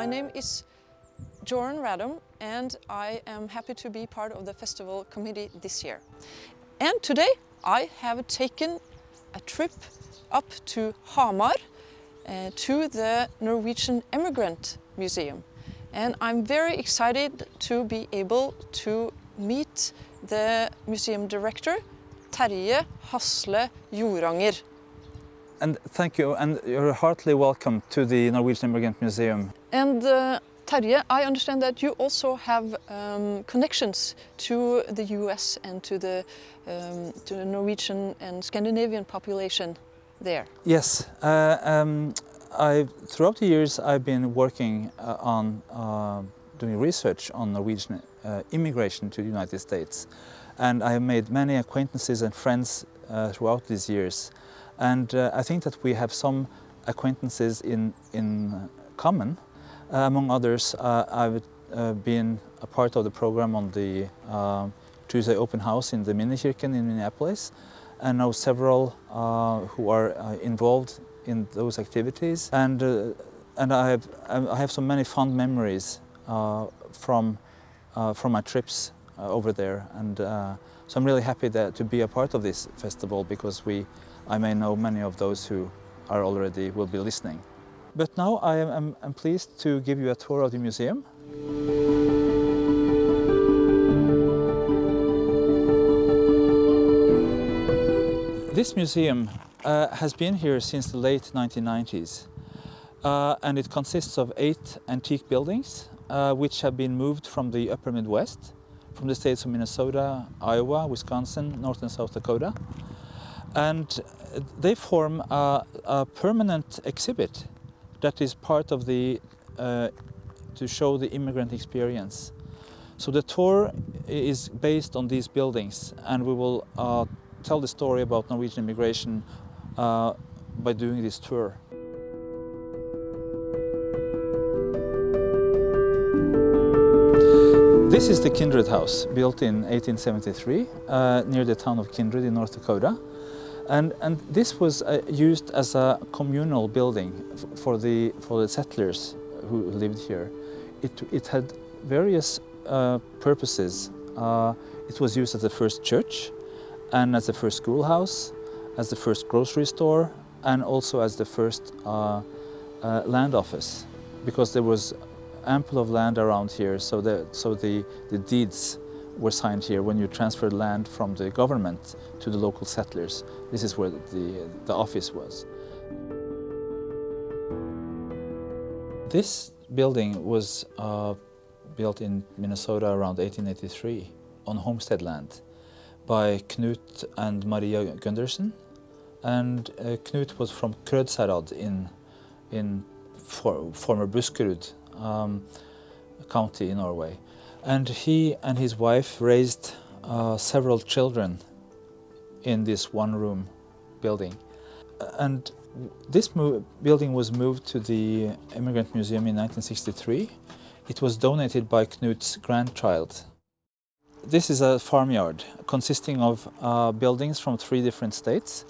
My name is Joran Radom and I am happy to be part of the festival committee this year. And today I have taken a trip up to Hamar to the Norwegian Immigrant Museum. And I'm very excited to be able to meet the museum director, Terje Hasle Joranger. And thank you, and you're heartily welcome to the Norwegian Immigrant Museum. And Terje, I understand that you also have connections to the US and to the Norwegian and Scandinavian population there. Yes, throughout the years I've been working on doing research on Norwegian immigration to the United States. And I have made many acquaintances and friends throughout these years. And I think that we have some acquaintances in common. Among others, I've been a part of the program on the Tuesday Open House in the Minnekirken in Minneapolis, and know several who are involved in those activities. And I have so many fond memories from my trips over there. And so I'm really happy to be a part of this festival, because I may know many of those who will be listening. But now I'm pleased to give you a tour of the museum. This museum has been here since the late 1990s, and it consists of 8 antique buildings which have been moved from the upper Midwest, from the states of Minnesota, Iowa, Wisconsin, North and South Dakota. And they form a permanent exhibit that is part of to show the immigrant experience. So the tour is based on these buildings, and we will tell the story about Norwegian immigration by doing this tour. This is the Kindred House, built in 1873 near the town of Kindred in North Dakota. And this was used as a communal building for the settlers who lived here. It had various purposes. It was used as the first church, and as the first schoolhouse, as the first grocery store, and also as the first land office, because there was ample of land around here, so the deeds were signed here when you transferred land from the government to the local settlers. This is where the office was. This building was built in Minnesota around 1883 on homestead land by Knut and Maria Gundersen. And Knut was from Krødsherad in former Buskerud county in Norway. And he and his wife raised several children in this one-room building. And this building was moved to the Immigrant Museum in 1963. It was donated by Knut's grandchild. This is a farmyard consisting of buildings from 3 different states.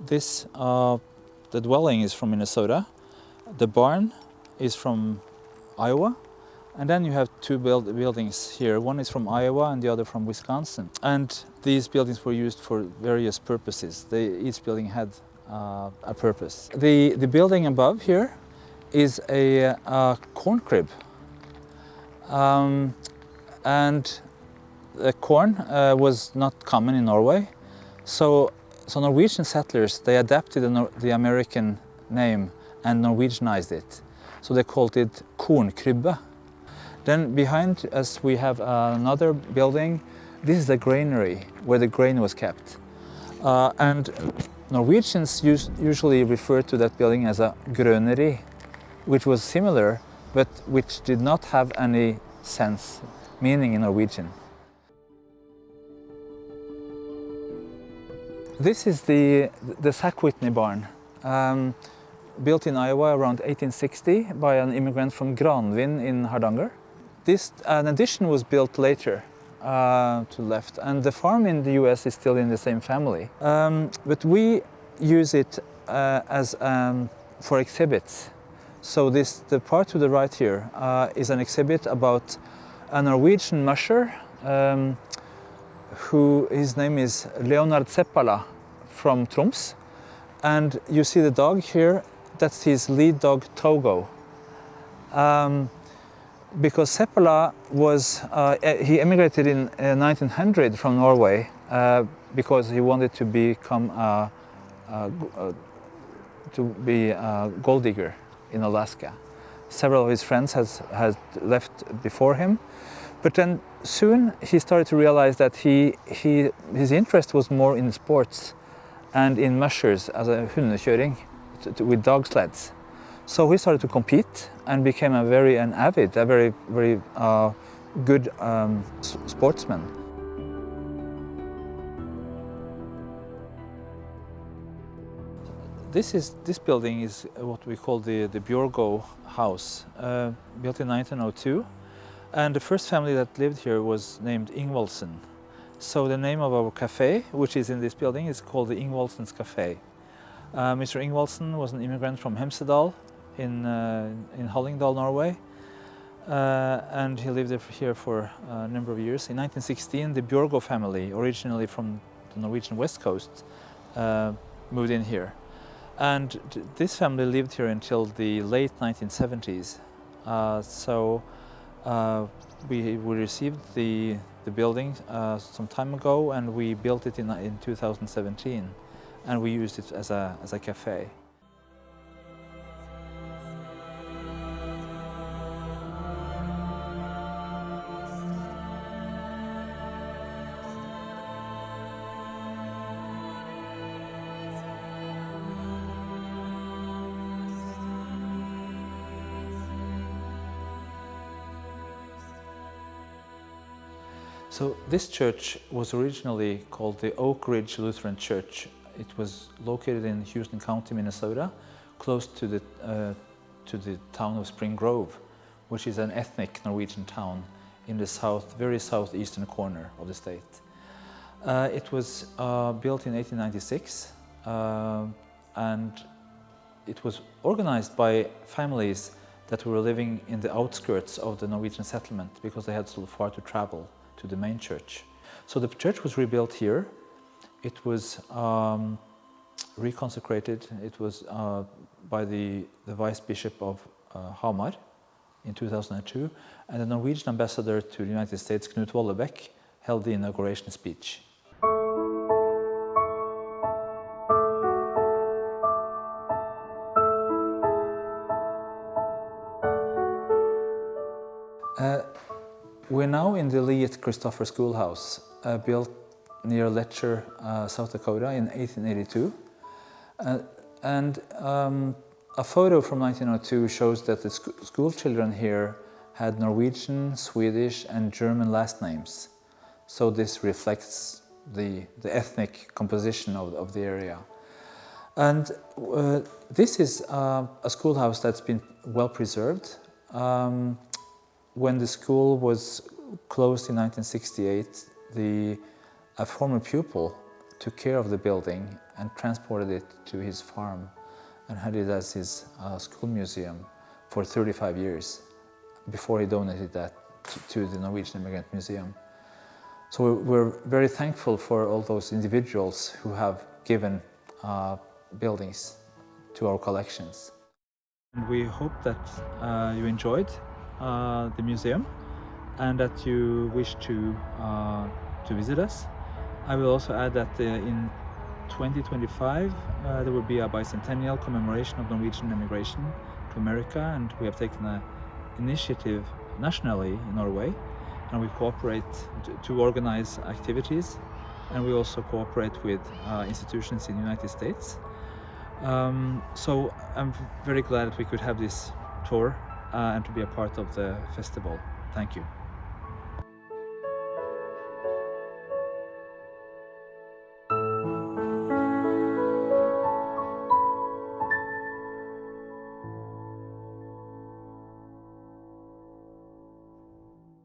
The dwelling is from Minnesota, the barn is from Iowa, and then you have 2 buildings here. One is from Iowa and the other from Wisconsin. And these buildings were used for various purposes. Each building had a purpose. The building above here is a corn crib. And the corn was not common in Norway. So Norwegian settlers, they adapted the American name and Norwegianized it. So they called it kornkrybbe. Then behind us we have another building. This is the granary where the grain was kept. And Norwegians usually refer to that building as a grøneri, which was similar, but which did not have any meaning in Norwegian. This is the Sack Whitney barn, built in Iowa around 1860 by an immigrant from Granvin in Hardanger. An addition was built later to the left, and the farm in the US is still in the same family. But we use it for exhibits. So the part to the right here is an exhibit about a Norwegian musher his name is Leonard Seppala from Troms. And you see the dog here, that's his lead dog Togo. Because Seppala he emigrated in 1900 from Norway because he wanted to become a gold digger in Alaska. Several of his friends has left before him, but then soon he started to realize that his interest was more in sports and in mushers as a hundekjøring with dog sleds. So he started to compete and became a very good sportsman. This building is what we call the Bjørgo house, built in 1902. And the first family that lived here was named Ingvaldsen. So the name of our cafe, which is in this building, is called the Ingvaldsen's Cafe. Mr. Ingvaldsen was an immigrant from Hemsedal in Hallingdal, Norway. And he lived here for a number of years. In 1916, the Bjørgo family, originally from the Norwegian west coast, moved in here. And this family lived here until the late 1970s. We received the building some time ago, and we built it in 2017, and we used it as a cafe. So this church was originally called the Oak Ridge Lutheran Church. It was located in Houston County, Minnesota, close to the town of Spring Grove, which is an ethnic Norwegian town in the very southeastern corner of the state. It was built in 1896, and it was organized by families that were living in the outskirts of the Norwegian settlement because they had so far to travel to the main church. So the church was rebuilt here. It was reconsecrated. It was by the Vice Bishop of Hamar in 2002, and the Norwegian ambassador to the United States, Knut Vollebæk, held the inauguration speech. We're now in the Liet Christopher Schoolhouse, built near Letcher, South Dakota in 1882. A photo from 1902 shows that the school children here had Norwegian, Swedish and German last names. So this reflects the ethnic composition of the area. And this is a schoolhouse that's been well preserved. When the school was closed in 1968, a former pupil took care of the building and transported it to his farm and had it as his school museum for 35 years before he donated that to the Norwegian Immigrant Museum. So we're very thankful for all those individuals who have given buildings to our collections. And we hope that you enjoyed the museum and that you wish to visit us. I will also add that in 2025 there will be a bicentennial commemoration of Norwegian immigration to America, and we have taken an initiative nationally in Norway, and we cooperate to organize activities, and we also cooperate with institutions in the United States. So I'm very glad that we could have this tour and to be a part of the festival. Thank you.